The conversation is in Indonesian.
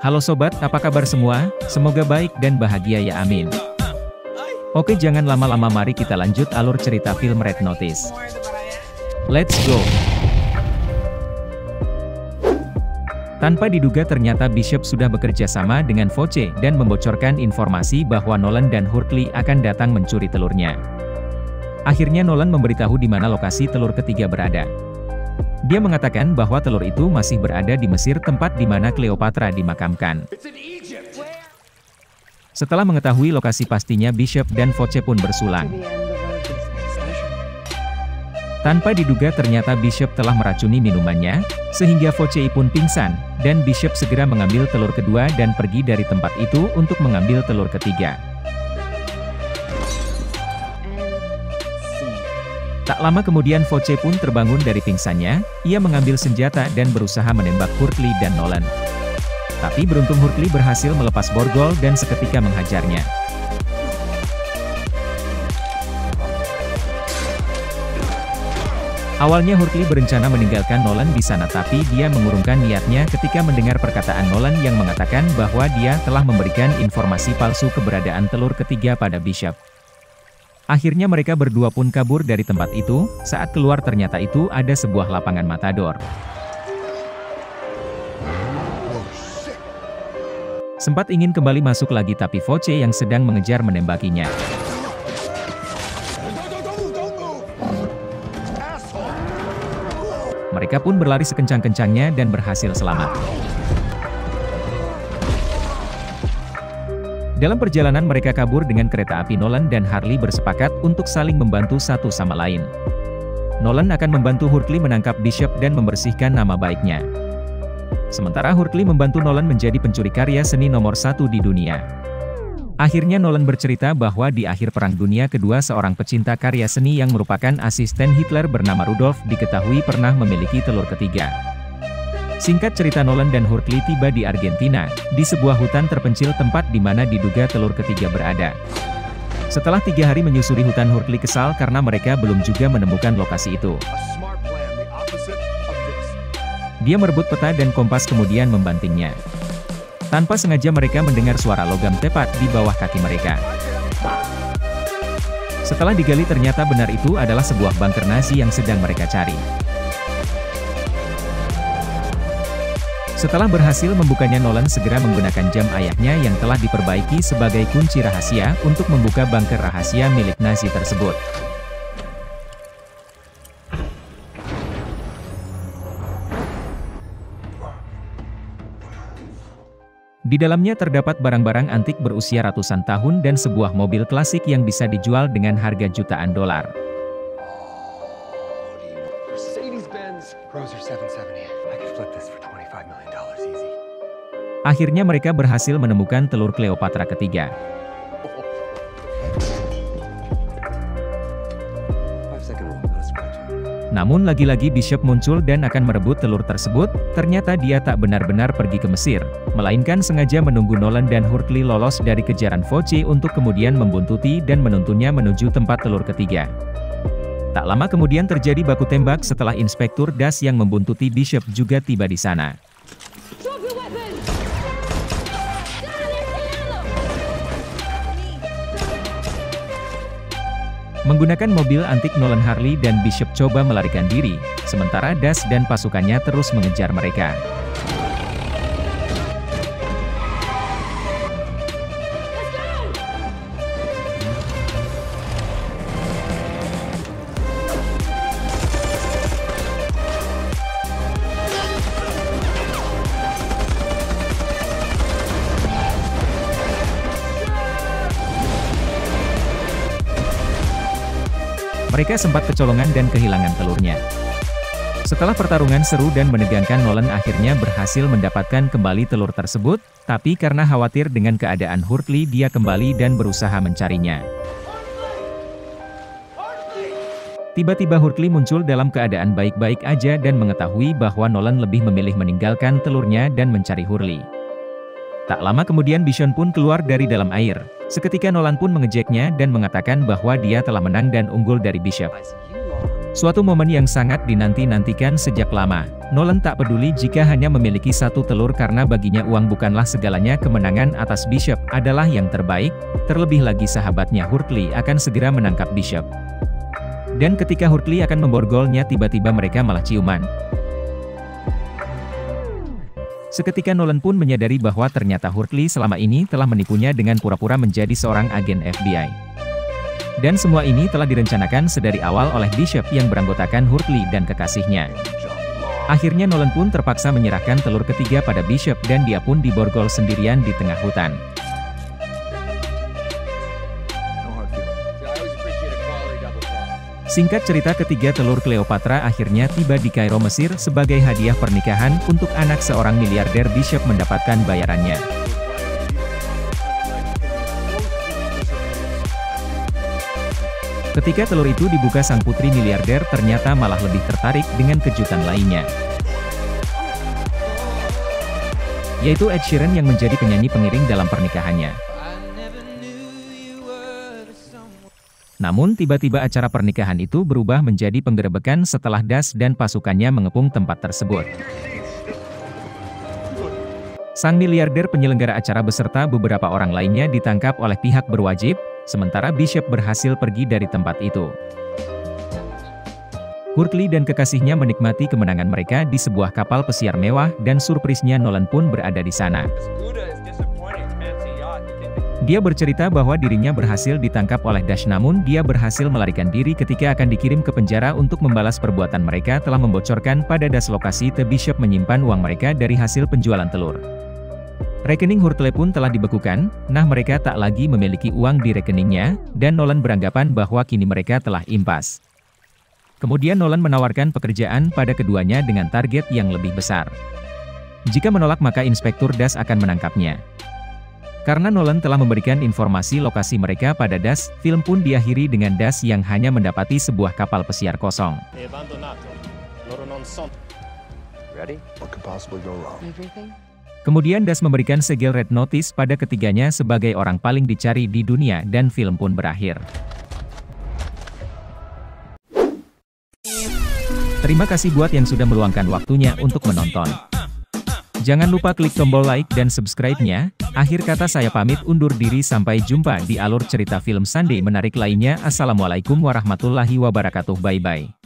Halo sobat, apa kabar semua? Semoga baik dan bahagia ya amin. Oke, jangan lama-lama, mari kita lanjut alur cerita film Red Notice. Let's go! Tanpa diduga ternyata Bishop sudah bekerja sama dengan Voce dan membocorkan informasi bahwa Nolan dan Hurley akan datang mencuri telurnya. Akhirnya Nolan memberitahu di mana lokasi telur ketiga berada. Dia mengatakan bahwa telur itu masih berada di Mesir, tempat di mana Cleopatra dimakamkan. Setelah mengetahui lokasi pastinya, Bishop dan Voce pun bersulang. Tanpa diduga ternyata Bishop telah meracuni minumannya, sehingga Voce pun pingsan, dan Bishop segera mengambil telur kedua dan pergi dari tempat itu untuk mengambil telur ketiga. Tak lama kemudian Voce pun terbangun dari pingsannya, ia mengambil senjata dan berusaha menembak Hurley dan Nolan. Tapi beruntung Hurley berhasil melepas borgol dan seketika menghajarnya. Awalnya Hurley berencana meninggalkan Nolan di sana, tapi dia mengurungkan niatnya ketika mendengar perkataan Nolan yang mengatakan bahwa dia telah memberikan informasi palsu keberadaan telur ketiga pada Bishop. Akhirnya mereka berdua pun kabur dari tempat itu. Saat keluar ternyata itu ada sebuah lapangan matador. Sempat ingin kembali masuk lagi, tapi Voce yang sedang mengejar menembakinya. Mereka pun berlari sekencang-kencangnya dan berhasil selamat. Dalam perjalanan mereka kabur dengan kereta api, Nolan dan Hurley bersepakat untuk saling membantu satu sama lain. Nolan akan membantu Hurley menangkap Bishop dan membersihkan nama baiknya. Sementara Hurley membantu Nolan menjadi pencuri karya seni nomor 1 di dunia. Akhirnya Nolan bercerita bahwa di akhir Perang Dunia Kedua seorang pecinta karya seni yang merupakan asisten Hitler bernama Rudolf diketahui pernah memiliki telur ketiga. Singkat cerita, Nolan dan Hurley tiba di Argentina, di sebuah hutan terpencil tempat di mana diduga telur ketiga berada. Setelah 3 hari menyusuri hutan, Hurley kesal karena mereka belum juga menemukan lokasi itu. Dia merebut peta dan kompas kemudian membantingnya. Tanpa sengaja mereka mendengar suara logam tepat di bawah kaki mereka. Setelah digali ternyata benar itu adalah sebuah bunker Nazi yang sedang mereka cari. Setelah berhasil membukanya, Nolan segera menggunakan jam ayahnya yang telah diperbaiki sebagai kunci rahasia untuk membuka bunker rahasia milik Nazi tersebut. Di dalamnya terdapat barang-barang antik berusia ratusan tahun dan sebuah mobil klasik yang bisa dijual dengan harga jutaan dolar. Akhirnya mereka berhasil menemukan telur Cleopatra ketiga. Namun lagi-lagi Bishop muncul dan akan merebut telur tersebut. Ternyata dia tak benar-benar pergi ke Mesir, melainkan sengaja menunggu Nolan dan Hurley lolos dari kejaran Voce untuk kemudian membuntuti dan menuntunnya menuju tempat telur ketiga. Tak lama kemudian terjadi baku tembak setelah Inspektur Das yang membuntuti Bishop juga tiba di sana. Menggunakan mobil antik, Nolan, Hurley dan Bishop coba melarikan diri, sementara Das dan pasukannya terus mengejar mereka. Mereka sempat kecolongan dan kehilangan telurnya. Setelah pertarungan seru dan menegangkan, Nolan akhirnya berhasil mendapatkan kembali telur tersebut, tapi karena khawatir dengan keadaan Hurley, dia kembali dan berusaha mencarinya. Tiba-tiba Hurley muncul dalam keadaan baik-baik aja dan mengetahui bahwa Nolan lebih memilih meninggalkan telurnya dan mencari Hurley. Tak lama kemudian Bishop pun keluar dari dalam air. Seketika Nolan pun mengejeknya dan mengatakan bahwa dia telah menang dan unggul dari Bishop. Suatu momen yang sangat dinanti-nantikan sejak lama. Nolan tak peduli jika hanya memiliki satu telur karena baginya uang bukanlah segalanya. Kemenangan atas Bishop adalah yang terbaik, terlebih lagi sahabatnya Hurtley akan segera menangkap Bishop. Dan ketika Hurtley akan memborgolnya tiba-tiba mereka malah ciuman. Seketika Nolan pun menyadari bahwa ternyata Hurtley selama ini telah menipunya dengan pura-pura menjadi seorang agen FBI. Dan semua ini telah direncanakan sedari awal oleh Bishop yang beranggotakan Hurtley dan kekasihnya. Akhirnya Nolan pun terpaksa menyerahkan telur ketiga pada Bishop dan dia pun diborgol sendirian di tengah hutan. Singkat cerita, ketiga telur Cleopatra akhirnya tiba di Kairo, Mesir sebagai hadiah pernikahan untuk anak seorang miliarder. Bishop mendapatkan bayarannya. Ketika telur itu dibuka, sang putri miliarder ternyata malah lebih tertarik dengan kejutan lainnya. Yaitu Ed Sheeran yang menjadi penyanyi pengiring dalam pernikahannya. Namun tiba-tiba acara pernikahan itu berubah menjadi penggerebekan setelah Das dan pasukannya mengepung tempat tersebut. Sang miliarder penyelenggara acara beserta beberapa orang lainnya ditangkap oleh pihak berwajib, sementara Bishop berhasil pergi dari tempat itu. Hurtley dan kekasihnya menikmati kemenangan mereka di sebuah kapal pesiar mewah dan surprisnya Nolan pun berada di sana. Dia bercerita bahwa dirinya berhasil ditangkap oleh Das, namun dia berhasil melarikan diri ketika akan dikirim ke penjara untuk membalas perbuatan mereka telah membocorkan pada Das lokasi The Bishop menyimpan uang mereka dari hasil penjualan telur. Rekening Hurtley pun telah dibekukan, nah mereka tak lagi memiliki uang di rekeningnya, dan Nolan beranggapan bahwa kini mereka telah impas. Kemudian Nolan menawarkan pekerjaan pada keduanya dengan target yang lebih besar. Jika menolak maka Inspektur Das akan menangkapnya. Karena Nolan telah memberikan informasi lokasi mereka pada Das, film pun diakhiri dengan Das yang hanya mendapati sebuah kapal pesiar kosong. Kemudian Das memberikan segel red notice pada ketiganya sebagai orang paling dicari di dunia dan film pun berakhir. Terima kasih buat yang sudah meluangkan waktunya untuk menonton. Jangan lupa klik tombol like dan subscribe-nya. Akhir kata saya pamit undur diri, sampai jumpa di alur cerita film Sunday menarik lainnya. Assalamualaikum warahmatullahi wabarakatuh. Bye-bye.